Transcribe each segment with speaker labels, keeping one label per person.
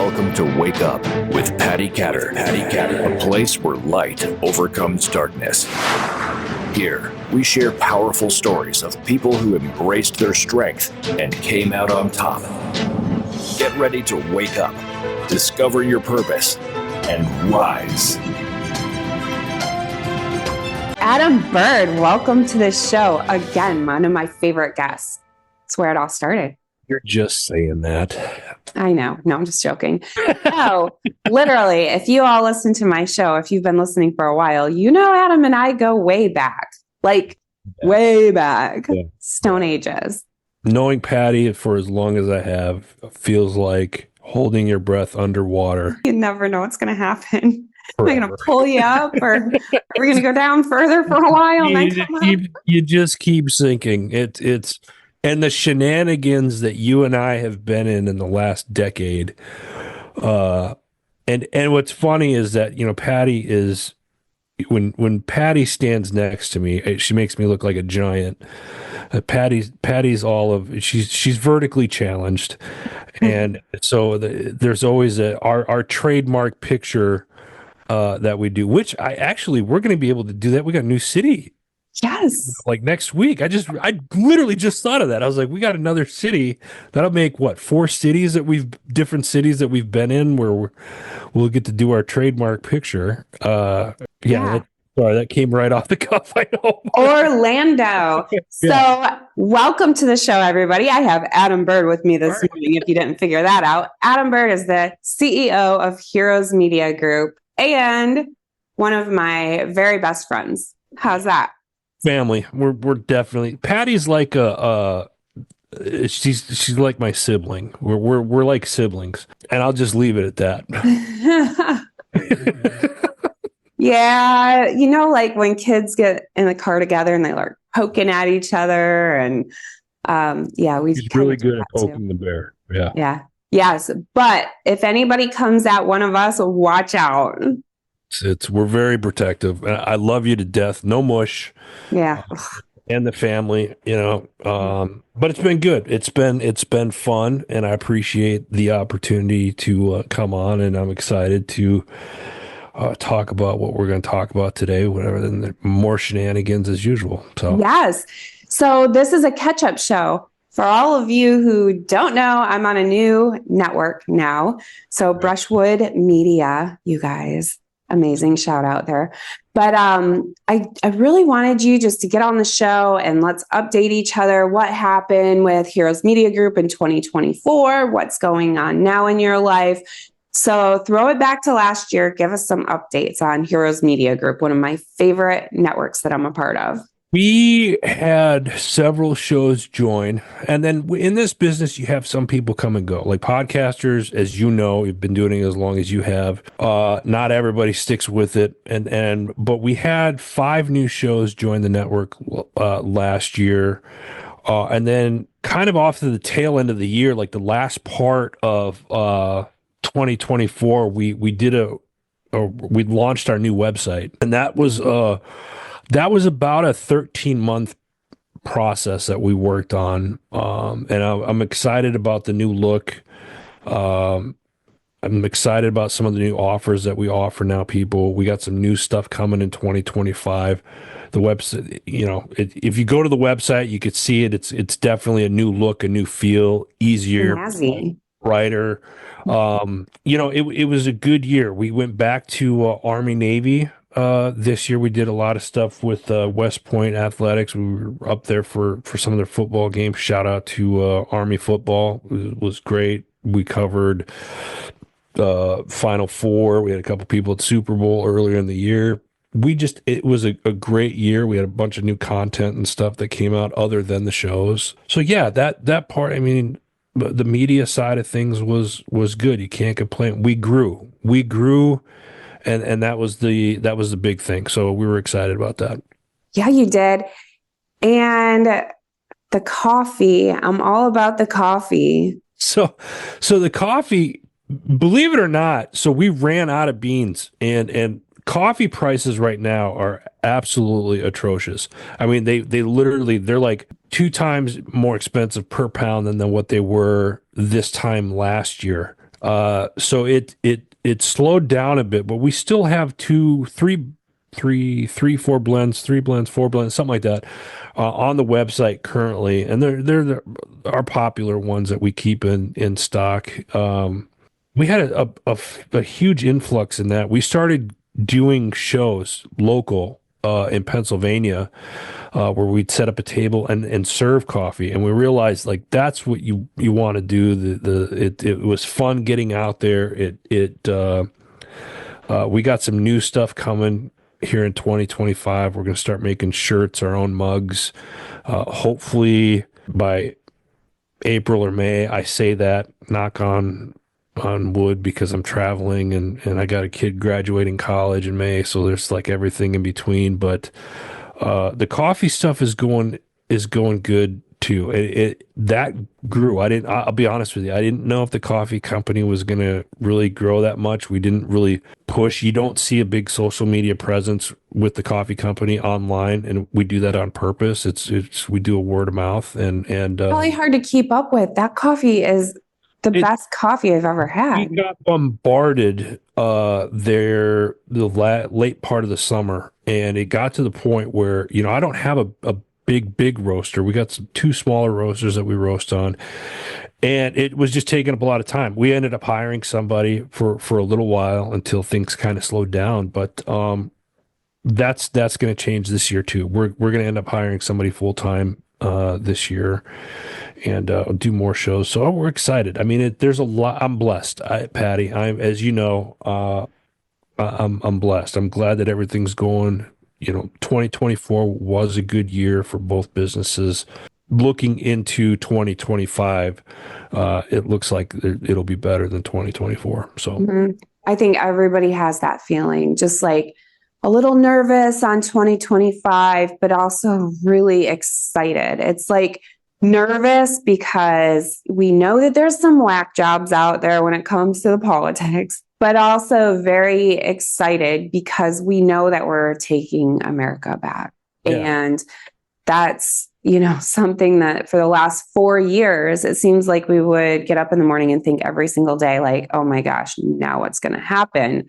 Speaker 1: Welcome to Wake Up with Patti Katter. Patti Katter, a place where light overcomes darkness. Here, we share powerful stories of people who embraced their strength and came out on top. Get ready to wake up, discover your purpose, and rise.
Speaker 2: Adam Bird, welcome to the show. Again, one of my favorite guests. That's where it all started.
Speaker 3: You're just saying that.
Speaker 2: I know. No, I'm just joking. No, literally, if you all listen to my show, if you've been listening for a while, you know Adam and I go way back. Way back. Yeah. Stone Ages.
Speaker 3: Knowing Patti for as long as I have feels like holding your breath underwater.
Speaker 2: You never know what's going to happen. Forever. Am I going to pull you up or are we going to go down further for a while?
Speaker 3: You just keep sinking. It's and the shenanigans that you and I have been in the last decade. And what's funny is that, Patti is, when Patti stands next to me, she makes me look like a giant. Patti's she's vertically challenged. And so there's always our trademark picture that we do, which we're going to be able to do that. We got a new city.
Speaker 2: Yes.
Speaker 3: Like next week. I literally just thought of that. I was like, we got another city. That'll make four cities different cities that we've been in where we'll get to do our trademark picture. That came right off the cuff. I know.
Speaker 2: Orlando. So welcome to the show, everybody. I have Adam Bird with me this morning, if you didn't figure that out. Adam Bird is the CEO of Heroes Media Group and one of my very best friends. How's that?
Speaker 3: Family. We're definitely. Patti's like she's like my sibling. We're like siblings, and I'll just leave it at that.
Speaker 2: Yeah, like when kids get in the car together and they like poking at each other, and
Speaker 3: he's really good at poking the bear. Yeah.
Speaker 2: Yes, but if anybody comes at one of us, watch out.
Speaker 3: We're very protective. I love you to death. No mush.
Speaker 2: Yeah.
Speaker 3: And the family, but it's been good. It's been fun, and I appreciate the opportunity to come on, and I'm excited to talk about what we're going to talk about today, whatever, then more shenanigans as usual. So
Speaker 2: yes. So this is a catch-up show. For all of you who don't know, I'm on a new network now. So Brushwood Media, you guys. Amazing shout out there. But I really wanted you just to get on the show and let's update each other. What happened with Heroes Media Group in 2024? What's going on now in your life? So throw it back to last year. Give us some updates on Heroes Media Group, one of my favorite networks that I'm a part of.
Speaker 3: We had several shows join, and then in this business, you have some people come and go. Like podcasters, as you know, you've been doing it as long as you have. Not everybody sticks with it, but we had 5 new shows join the network last year, and then kind of off to the tail end of the year, like the last part of 2024, we launched our new website, and that was about a 13-month process that we worked on. And I'm excited about the new look. I'm excited about some of the new offers that we offer now, people. We got some new stuff coming in 2025. The website, if you go to the website, you could see it. It's definitely a new look, a new feel, easier, brighter. It was a good year. We went back to Army Navy. This year we did a lot of stuff with West Point Athletics. We were up there for some of their football games. Shout out to Army football. It was great. We covered Final Four. We had a couple people at Super Bowl earlier in the year. It was a great year. We had a bunch of new content and stuff that came out other than the shows. So yeah, that part, the media side of things was good. You can't complain. We grew. And that was the big thing. So we were excited about that.
Speaker 2: Yeah, you did. And the coffee, I'm all about the coffee.
Speaker 3: So the coffee, believe it or not, so we ran out of beans and coffee prices right now are absolutely atrocious. They're like 2 times more expensive per pound than what they were this time last year. So it slowed down a bit, but we still have four blends, three blends, four blends, something like that, on the website currently, and they're our popular ones that we keep in stock. We had a huge influx in that. We started doing shows local in Pennsylvania, where we'd set up a table and serve coffee, and we realized like that's what you want to do. It was fun getting out there. We got some new stuff coming here in 2025. We're going to start making shirts, our own mugs. Hopefully by April or May. I say that, knock on wood, because I'm traveling and I got a kid graduating college in May, so there's like everything in between. But the coffee stuff is going good too. That grew. I'll be honest with you. I didn't know if the coffee company was going to really grow that much. We didn't really push. You don't see a big social media presence with the coffee company online, and we do that on purpose. We do a word of mouth and
Speaker 2: really hard to keep up with. That coffee is the best coffee I've ever had.
Speaker 3: We got bombarded late part of the summer, and it got to the point where, I don't have a big roaster. We got two smaller roasters that we roast on, and it was just taking up a lot of time. We ended up hiring somebody for a little while until things kind of slowed down, but that's going to change this year too. We're going to end up hiring somebody full time this year, and do more shows. So we're excited. I mean, there's a lot. I'm blessed, Patty. As you know, I'm blessed. I'm glad that everything's going. 2024 was a good year for both businesses. Looking into 2025, it looks like it'll be better than 2024. So
Speaker 2: I think everybody has that feeling, just like a little nervous on 2025, but also really excited. It's like nervous because we know that there's some whack jobs out there when it comes to the politics, but also very excited because we know that we're taking America back. Yeah. And that's, something that for the last 4 years, it seems like we would get up in the morning and think every single day, like, oh my gosh, now what's going to happen?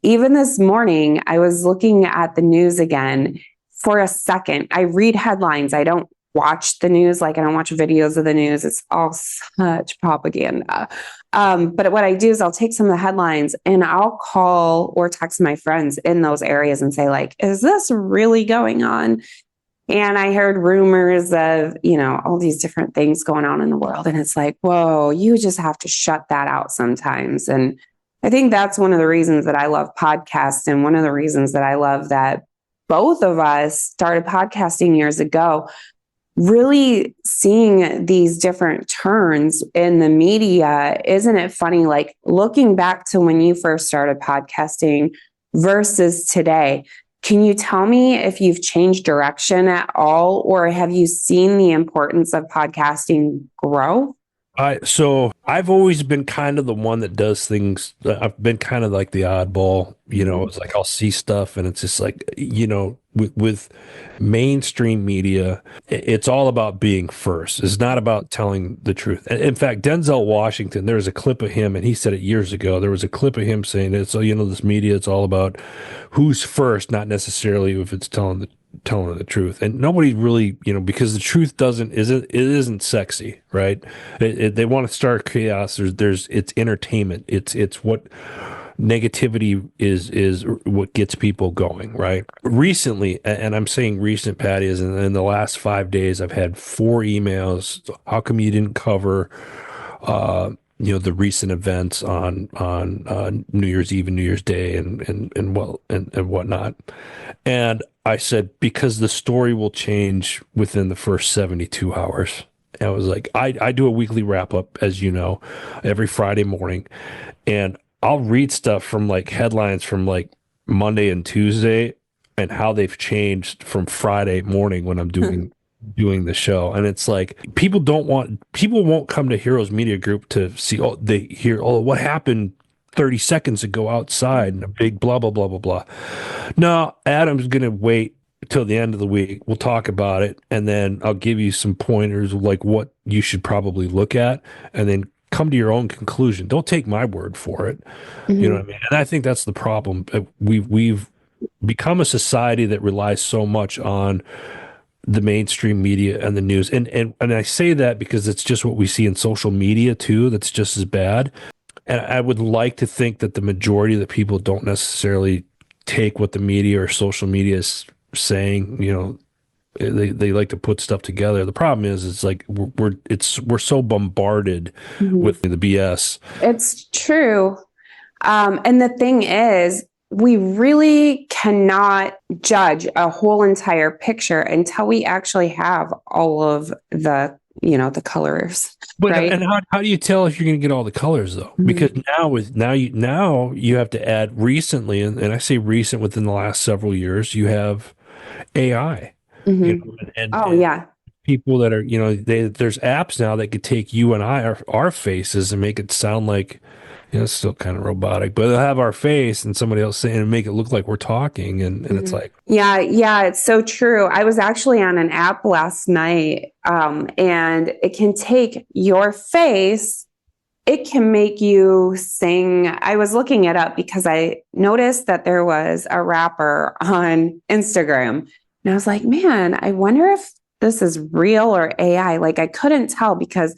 Speaker 2: Even this morning, I was looking at the news again for a second. I read headlines. I don't watch the news. Like, I don't watch videos of the news. It's all such propaganda. But what I do is I'll take some of the headlines and I'll call or text my friends in those areas and say, like, is this really going on? And I heard rumors of, all these different things going on in the world. And it's like, whoa, you just have to shut that out sometimes. And I think that's one of the reasons that I love podcasts, and one of the reasons that I love that both of us started podcasting years ago. Really seeing these different turns in the media. Isn't it funny? Like, looking back to when you first started podcasting versus today, can you tell me if you've changed direction at all, or have you seen the importance of podcasting grow?
Speaker 3: So I've always been kind of the one that does things. I've been kind of like the oddball, it's like I'll see stuff and it's just like, with mainstream media, it's all about being first. It's not about telling the truth. In fact, Denzel Washington, there was a clip of him, and he said it years ago. There was a clip of him saying it. So, this media, it's all about who's first, not necessarily if it's telling the truth. And nobody really, because the truth isn't sexy, right? They want to start chaos. It's entertainment. It's what negativity is what gets people going, right? Recently, and I'm saying recent, Patty, is in the last 5 days, I've had 4 emails. How come you didn't cover, the recent events on New Year's Eve and New Year's Day and whatnot? And I said, because the story will change within the first 72 hours. And I was like, I do a weekly wrap up, as you know, every Friday morning, and I'll read stuff from like headlines from like Monday and Tuesday and how they've changed from Friday morning when I'm doing the show. And it's like, people won't come to Heroes Media Group to see, they hear, what happened 30 seconds ago outside, and a big blah, blah, blah, blah, blah. No, Adam's going to wait till the end of the week. We'll talk about it. And then I'll give you some pointers, like what you should probably look at, and then come to your own conclusion. Don't take my word for it. You know what I mean? And I think that's the problem. We've become a society that relies so much on the mainstream media and the news. And I say that because it's just what we see in social media too. That's just as bad. And I would like to think that the majority of the people don't necessarily take what the media or social media is saying. You know, they like to put stuff together. The problem is, it's like we're so bombarded with the BS.
Speaker 2: It's true. And the thing is, we really cannot judge a whole entire picture until we actually have all of the, the colors.
Speaker 3: But
Speaker 2: right?
Speaker 3: And how do you tell if you're going to get all the colors though? Because now you have to add recently, and I say recent, within the last several years, you have AI. And people that are, there's apps now that could take you and our faces and make it sound like, it's still kind of robotic, but they'll have our face and somebody else saying and make it look like we're talking. And it's like,
Speaker 2: yeah, it's so true. I was actually on an app last night, and it can take your face. It can make you sing. I was looking it up because I noticed that there was a rapper on Instagram, and I was like, man, I wonder if this is real or AI. Like, I couldn't tell because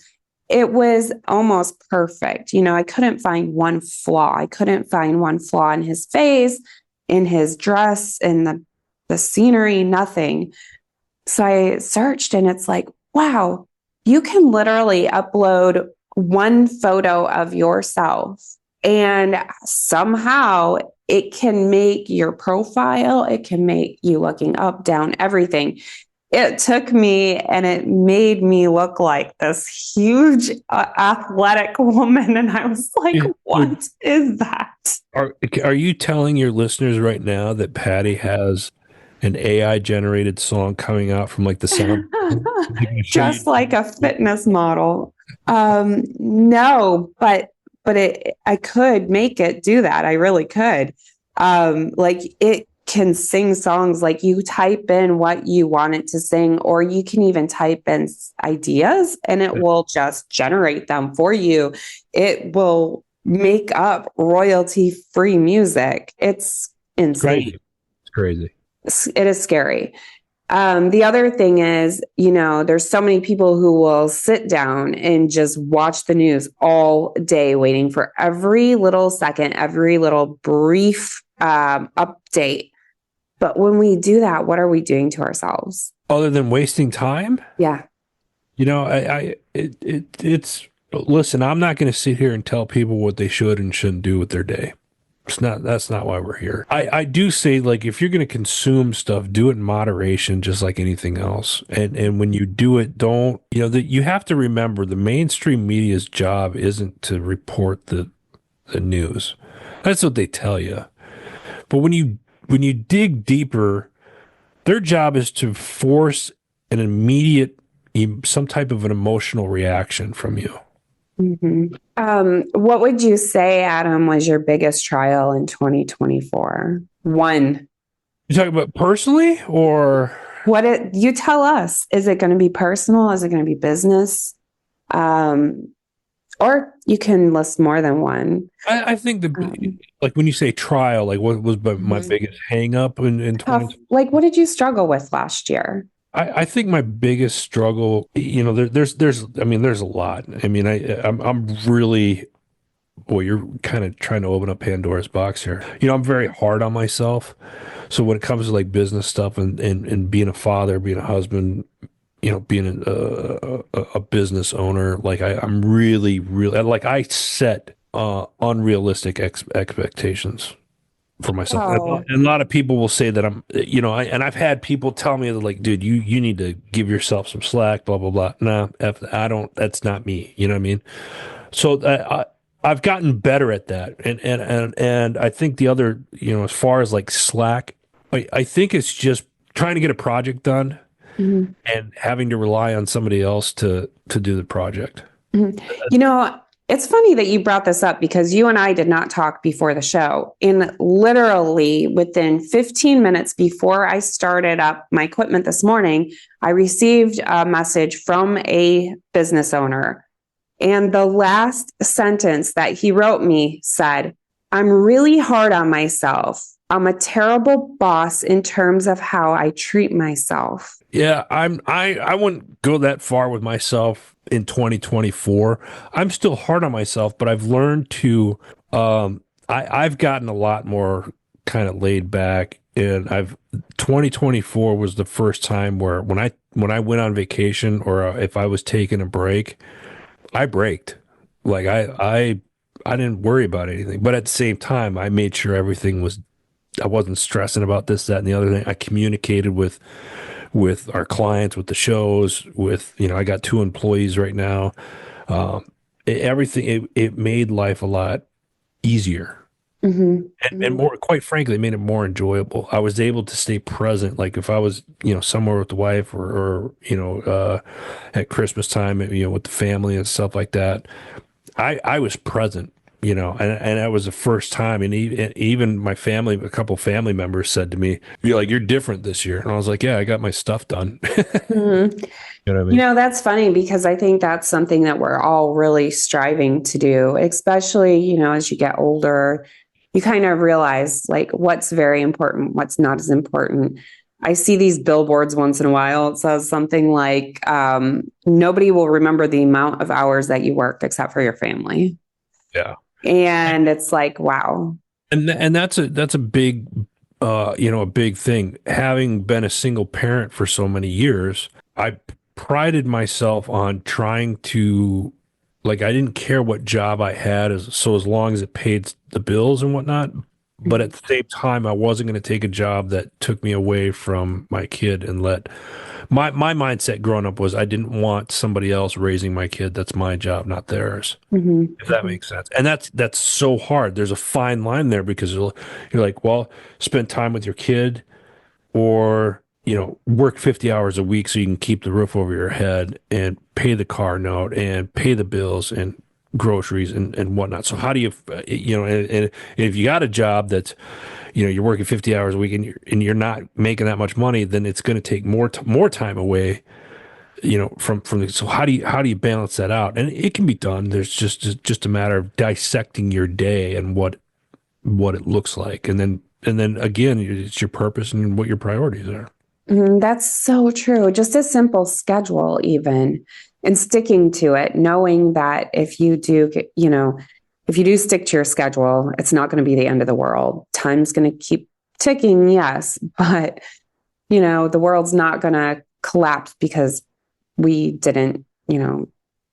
Speaker 2: it was almost perfect. I couldn't find one flaw. I couldn't find one flaw in his face, in his dress, in the scenery, nothing. So I searched, and it's like, wow, you can literally upload one photo of yourself, and somehow it can make your profile, it can make you looking up, down, everything. It took me and it made me look like this huge athletic woman. And I was like, what is that?
Speaker 3: Are you telling your listeners right now that Patti has an AI generated song coming out from like the sound?
Speaker 2: Just like a fitness model. No, but I could make it do that. I really could. Like it can sing songs. Like you type in what you want it to sing, or you can even type in ideas and it will just generate them for you. It will make up royalty-free music. It's insane.
Speaker 3: It's crazy.
Speaker 2: It is scary. The other thing is, there's so many people who will sit down and just watch the news all day, waiting for every little second, every little brief update. But when we do that, what are we doing to ourselves?
Speaker 3: Other than wasting time?
Speaker 2: Yeah.
Speaker 3: It's listen, I'm not going to sit here and tell people what they should and shouldn't do with their day. That's not why we're here. I do say, like, if you're going to consume stuff, do it in moderation, just like anything else. And when you do it, don't, you have to remember the mainstream media's job isn't to report the news. That's what they tell you. But when you dig deeper, their job is to force an immediate, some type of an emotional reaction from you.
Speaker 2: Mm-hmm. What would you say, Adam, was your biggest trial in 2024? One.
Speaker 3: You talking about personally, or
Speaker 2: you tell us? Is it going to be personal? Is it going to be business? Or you can list more than one.
Speaker 3: I think like when you say trial, like what was my biggest hang up in 2020?
Speaker 2: Like, what did you struggle with last year?
Speaker 3: I think my biggest struggle, there's a lot. I mean, I'm really, boy, you're kind of trying to open up Pandora's box here. I'm very hard on myself. So when it comes to like business stuff and being a father, being a husband, being a business owner, like I'm really, like I set unrealistic expectations for myself.
Speaker 2: Oh.
Speaker 3: And a lot of people will say that I'm, and I've had people tell me that, like, dude, you need to give yourself some slack, blah, blah, blah. Nah, that's not me. You know what I mean? So I've gotten better at that. And I think the other, as far as like slack, I think it's just trying to get a project done and having to rely on somebody else to do the project.
Speaker 2: Mm-hmm. It's funny that you brought this up because you and I did not talk before the show. And literally within 15 minutes before I started up my equipment this morning, I received a message from a business owner. And the last sentence that he wrote me said, "I'm really hard on myself. I'm a terrible boss in terms of how I treat myself."
Speaker 3: Yeah, I wouldn't go that far with myself in 2024. I'm still hard on myself, but I've learned to I've gotten a lot more kind of laid back, and 2024 was the first time where when I went on vacation, or if I was taking a break, I braked. Like I didn't worry about anything, but at the same time, I made sure everything was. I wasn't stressing about this, that, and the other thing. I communicated with our clients, with the shows, with, I got 2 employees right now. It made life a lot easier. And more, quite frankly, it made it more enjoyable. I was able to stay present. Like if I was, somewhere with the wife, or at Christmas time, with the family and stuff like that, I was present, and that was the first time. And even my family, a couple family members said to me, "You're different this year." And I was like, "Yeah, I got my stuff done." You know what I mean?
Speaker 2: That's funny, because I think that's something that we're all really striving to do, especially, as you get older, you kind of realize like what's very important, what's not as important. I see these billboards once in a while. It says something like, nobody will remember the amount of hours that you worked except for your family.
Speaker 3: Yeah.
Speaker 2: And it's like, wow.
Speaker 3: And that's a big, a big thing. Having been a single parent for so many years, I prided myself on trying to, I didn't care what job I had, as long as it paid the bills and whatnot. But at the same time, I wasn't going to take a job that took me away from my kid, and let my mindset growing up was I didn't want somebody else raising my kid. That's my job, not theirs. If that makes sense. And that's so hard. There's a fine line there, because you're like, well, spend time with your kid, or, work 50 hours a week so you can keep the roof over your head and pay the car note and pay the bills and groceries and whatnot. So how do you, and if you got a job that's, you're working 50 hours a week, and you're not making that much money, then it's going to take more time away, from the, so how do you balance that out? And it can be done. There's just a matter of dissecting your day and what it looks like. And then again, it's your purpose and what your priorities are.
Speaker 2: That's so true. Just a simple schedule, even, and sticking to it, knowing that if you do, if you do stick to your schedule, it's not going to be the end of the world. Time's going to keep ticking, yes, but the world's not going to collapse because we didn't,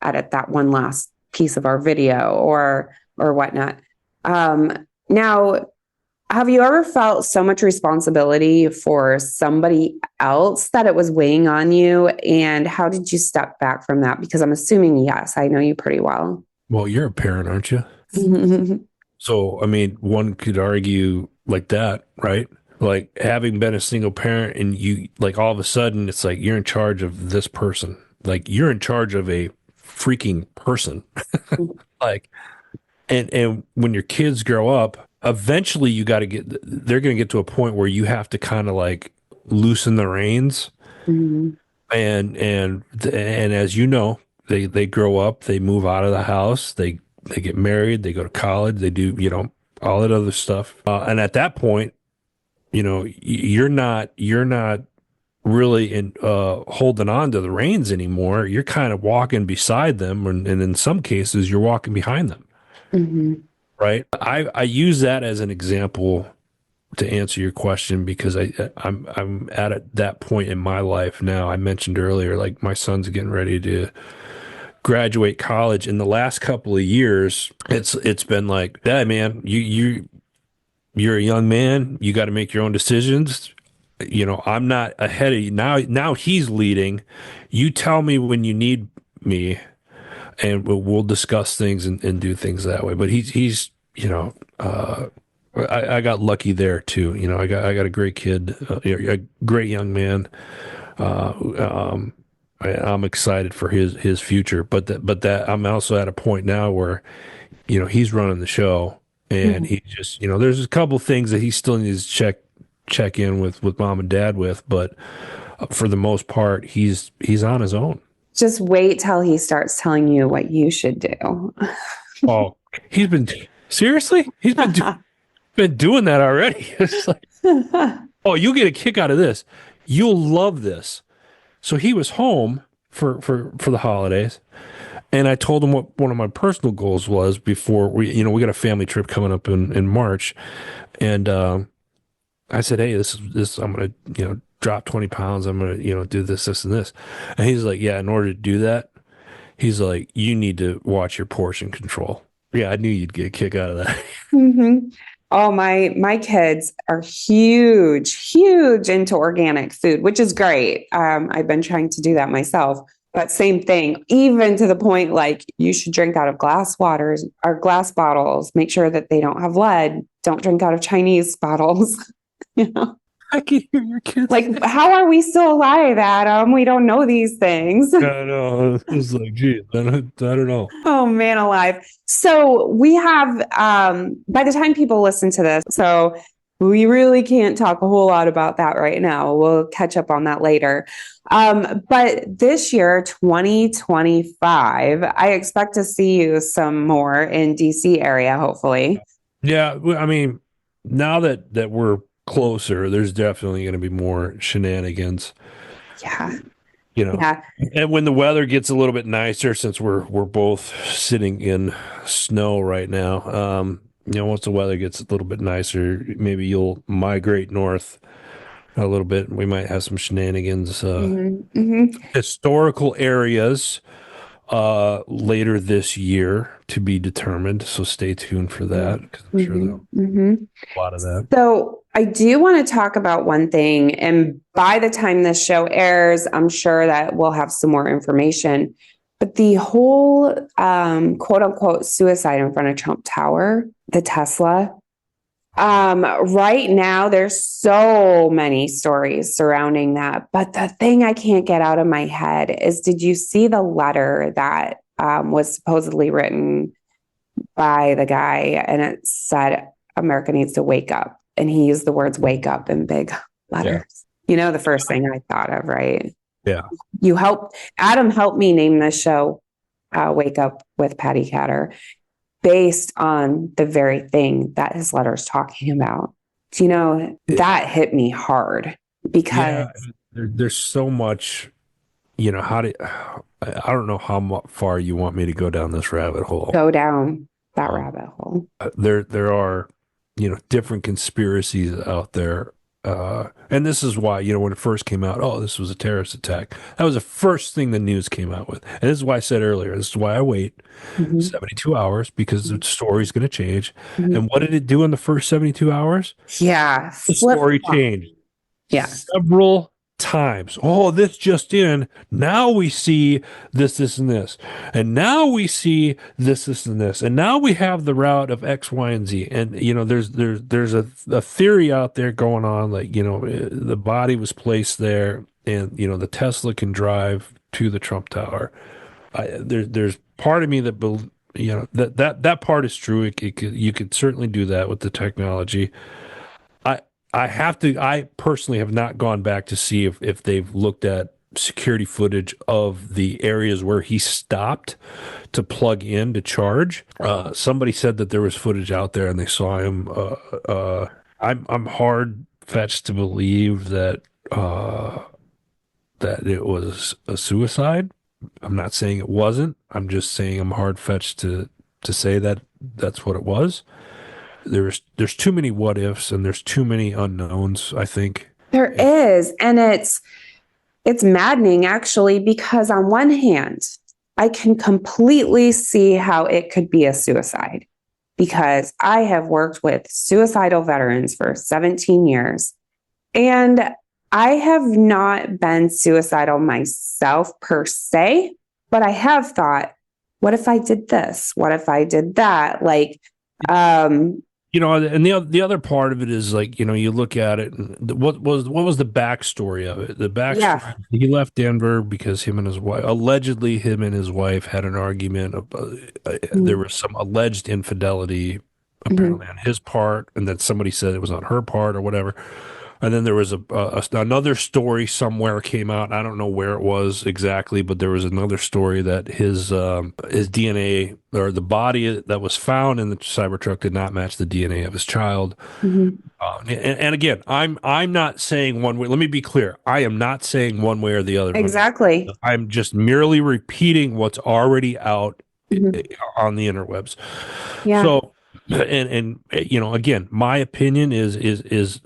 Speaker 2: edit that one last piece of our video or whatnot. Now, have you ever felt so much responsibility for somebody else that it was weighing on you? And how did you step back from that? Because I'm assuming, yes, I know you pretty well.
Speaker 3: Well, you're a parent, aren't you? So, I mean, one could argue like that, right? Like having been a single parent, and you, like, all of a sudden it's like you're in charge of this person. Like you're in charge of a freaking person. Like, and when your kids grow up, eventually they're going to get to a point where you have to kind of like loosen the reins. And as you know, they grow up, they move out of the house, they get married, they go to college, they do, all that other stuff. And at that point, you're not really holding on to the reins anymore. You're kind of walking beside them, and in some cases, you're walking behind them. Right. I use that as an example to answer your question, because I'm at that point in my life now. I mentioned earlier, like my son's getting ready to graduate college. In the last couple of years, it's been like, yeah, man, you're a young man. You got to make your own decisions. I'm not ahead of you now. Now he's leading. You tell me when you need me, and we'll discuss things and do things that way. But he's I got lucky there too. I got a great kid, a great young man. I'm excited for his future. But that I'm also at a point now where, he's running the show, and he just, there's a couple things that he still needs to check in with mom and dad with, but for the most part, he's on his own.
Speaker 2: Just wait till he starts telling you what you should do.
Speaker 3: Oh, seriously? He's been doing that already. It's like, oh, you get a kick out of this. You'll love this. So he was home for the holidays, and I told him what one of my personal goals was before we got a family trip coming up in March, and I said, hey, this I'm gonna drop 20 pounds. I'm gonna do this, and this, and he's like, yeah, in order to do that, he's like, you need to watch your portion control. Yeah, I knew you'd get a kick out of that.
Speaker 2: Mm-hmm. Oh, my kids are huge into organic food, which is great. I've been trying to do that myself, but same thing, even to the point, like, you should drink out of glass waters or glass bottles, make sure that they don't have lead. Don't drink out of Chinese bottles.
Speaker 3: I can hear your kids.
Speaker 2: Like, how are we still alive, Adam? We don't know these things.
Speaker 3: I know. It's like, geez, I don't know.
Speaker 2: Oh, man alive. So we have, by the time people listen to this, so we really can't talk a whole lot about that right now. We'll catch up on that later. But this year, 2025, I expect to see you some more in DC area, hopefully.
Speaker 3: Yeah. I mean, now that we're closer, there's definitely going to be more shenanigans.
Speaker 2: Yeah.
Speaker 3: Yeah. And when the weather gets a little bit nicer, since we're both sitting in snow right now, once the weather gets a little bit nicer, maybe you'll migrate north a little bit. We might have some shenanigans, historical areas later this year to be determined. So stay tuned for that, because I'm sure there'll be a lot of that.
Speaker 2: So I do want to talk about one thing, and by the time this show airs, I'm sure that we'll have some more information. But the whole quote unquote suicide in front of Trump Tower, the Tesla, right now there's so many stories surrounding that. But the thing I can't get out of my head is, did you see the letter that was supposedly written by the guy, and it said America needs to wake up? And he used the words "wake up" in big letters. Yeah. The first thing I thought of, right?
Speaker 3: Yeah.
Speaker 2: Adam helped me name this show Wake Up with Patti Katter, based on the very thing that his letter is talking about. That hit me hard, because
Speaker 3: there's so much, I don't know how far you want me to go down this rabbit hole.
Speaker 2: Go down that rabbit hole.
Speaker 3: There are, different conspiracies out there. And this is why, when it first came out, oh, this was a terrorist attack. That was the first thing the news came out with. And this is why I said earlier, this is why I wait 72 hours, because the story's going to change. And what did it do in the first 72 hours?
Speaker 2: Yeah.
Speaker 3: The story changed.
Speaker 2: Yeah.
Speaker 3: Several times. Oh, this just in. Now we see this, and this. And now we see this, and this. And now we have the route of X, Y, and Z. And, there's a theory out there going on, like, the body was placed there, and, the Tesla can drive to the Trump Tower. There's part of me that, that part is true. You could certainly do that with the technology. I personally have not gone back to see if they've looked at security footage of the areas where he stopped to plug in to charge. Somebody said that there was footage out there and they saw him. I'm hard fetched to believe that it was a suicide. I'm not saying it wasn't. I'm just saying I'm hard fetched to say that that's what it was. There's too many what ifs, and there's too many unknowns, I think.
Speaker 2: There is. And it's maddening, actually, because on one hand, I can completely see how it could be a suicide, because I have worked with suicidal veterans for 17 years, and I have not been suicidal myself per se, but I have thought, what if I did this? What if I did that? Like,
Speaker 3: and the other part of it is, like, you look at it, and what was the backstory of it? The backstory, he left Denver because him and his wife had an argument. There was some alleged infidelity apparently on his part, and then somebody said it was on her part or whatever. And then there was another story somewhere came out. I don't know where it was exactly, but there was another story that his DNA, or the body that was found in the Cybertruck, did not match the DNA of his child.
Speaker 2: Mhm.
Speaker 3: And again, I'm not saying one way. Let me be clear. I am not saying one way or the other.
Speaker 2: Exactly.
Speaker 3: I'm just merely repeating what's already out
Speaker 2: Mhm.
Speaker 3: on the interwebs.
Speaker 2: Yeah.
Speaker 3: So, and again, my opinion is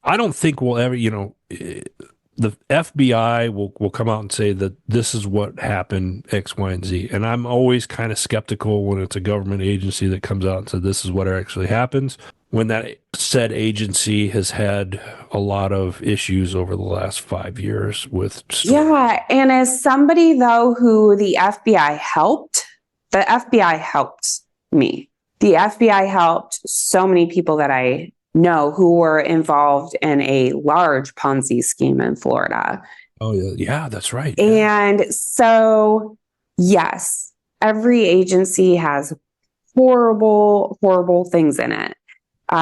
Speaker 3: I don't think we'll ever, the FBI will come out and say that this is what happened, X, Y, and Z. And I'm always kind of skeptical when it's a government agency that comes out and says this is what actually happens, when that said agency has had a lot of issues over the last 5 years with.
Speaker 2: Yeah. And as somebody, though, who the FBI helped me. The FBI helped so many people that I know who were involved in a large Ponzi scheme in Florida.
Speaker 3: Oh, yeah. Yeah, that's right.
Speaker 2: And so, yes, every agency has horrible, horrible things in it.
Speaker 3: They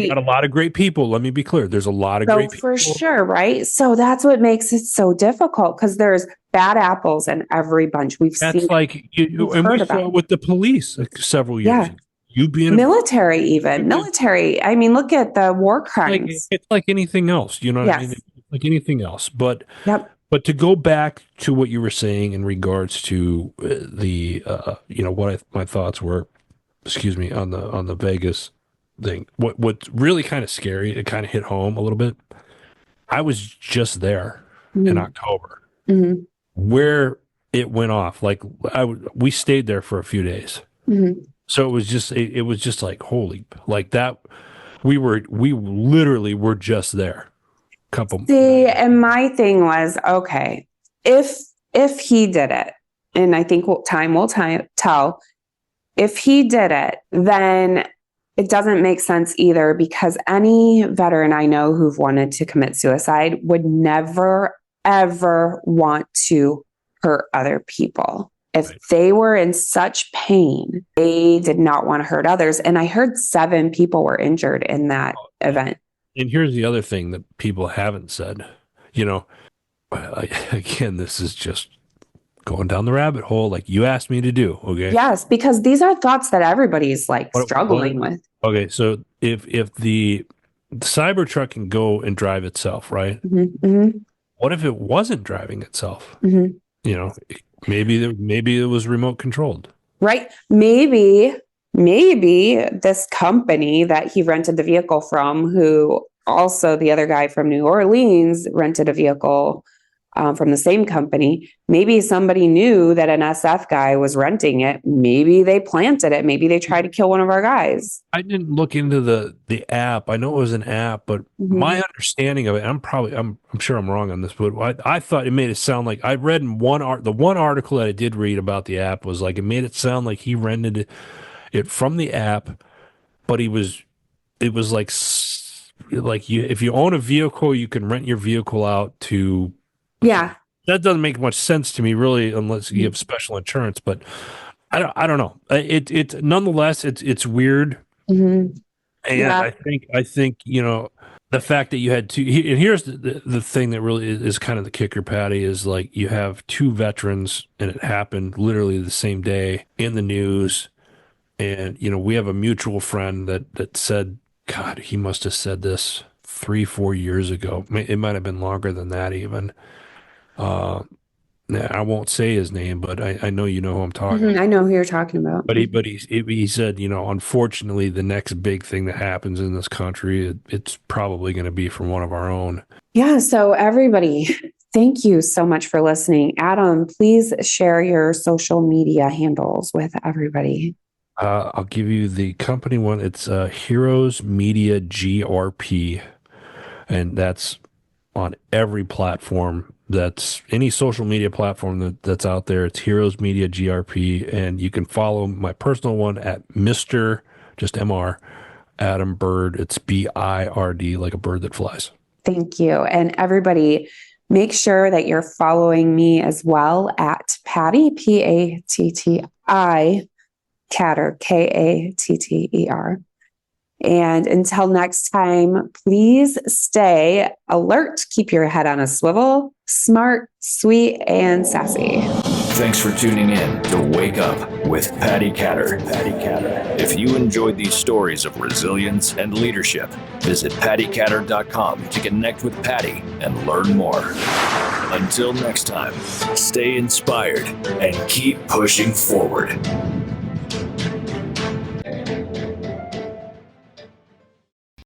Speaker 3: got a lot of great people. Let me be clear. There's a lot of great people.
Speaker 2: For sure, right? So that's what makes it so difficult, because there's bad apples in every bunch.
Speaker 3: That's like and we saw with the police several years ago. You being
Speaker 2: military, military. I mean, look at the war crimes.
Speaker 3: It's like anything else, you know what I mean? It's like anything else. But But to go back to what you were saying in regards to what my thoughts were, on the Vegas thing. What's really kind of scary, it kind of hit home a little bit. I was just there in October, where it went off. Like we stayed there for a few days, so it was just like holy, like that. We literally were just there.
Speaker 2: And my thing was, okay, if he did it, and I think time will tell, if he did it, then it doesn't make sense either, because any veteran I know who've wanted to commit suicide would never, ever want to hurt other people. If they were in such pain, they did not want to hurt others. And I heard 7 people were injured in that event.
Speaker 3: And here's the other thing that people haven't said. Again, this is just going down the rabbit hole like you asked me to do, okay?
Speaker 2: Yes, because these are thoughts that everybody's struggling with.
Speaker 3: Okay, so if the Cybertruck can go and drive itself, right? What if it wasn't driving itself? Maybe it was remote controlled. Right.
Speaker 2: Maybe this company that he rented the vehicle from, who also the other guy from New Orleans rented a vehicle from the same company. Maybe somebody knew that an SF guy was renting it. Maybe they planted it. Maybe they tried to kill one of our guys.
Speaker 3: I didn't look into the app. I know it was an app, but my understanding of it, I'm sure I'm wrong on this, but I thought it made it sound like I read in the one article that I did read about the app was like, it made it sound like he rented it from the app, but it was like if you own a vehicle, you can rent your vehicle out to.
Speaker 2: Yeah.
Speaker 3: That doesn't make much sense to me, really, unless you have special insurance. But I don't know. It nonetheless, it's weird. And I think the fact that you had two. And here's the thing that really is kind of the kicker, Patty, is like you have 2 veterans, and it happened literally the same day in the news. And we have a mutual friend that said, God, he must have said this 3-4 years ago. It might have been longer than that even. I won't say his name, but I know you know who I'm talking about.
Speaker 2: I know who you're talking about.
Speaker 3: But he said, unfortunately, the next big thing that happens in this country, it's probably going to be from one of our own.
Speaker 2: Yeah. So everybody, thank you so much for listening. Adam, please share your social media handles with everybody.
Speaker 3: I'll give you the company one. It's Heroes Media GRP, and that's on every platform. That's any social media platform that's out there. It's Heroes Media GRP, and you can follow my personal one at Mr. just MR Adam Bird. It's BIRD, like a bird that flies.
Speaker 2: Thank you. And everybody, make sure that you're following me as well at Patti, Patti Katter, Katter. And until next time, please stay alert, keep your head on a swivel, smart, sweet, and sassy.
Speaker 1: Thanks for tuning in to Wake Up with Patti Katter. If you enjoyed these stories of resilience and leadership, visit pattikatter.com to connect with Patti and learn more. Until next time, stay inspired and keep pushing forward.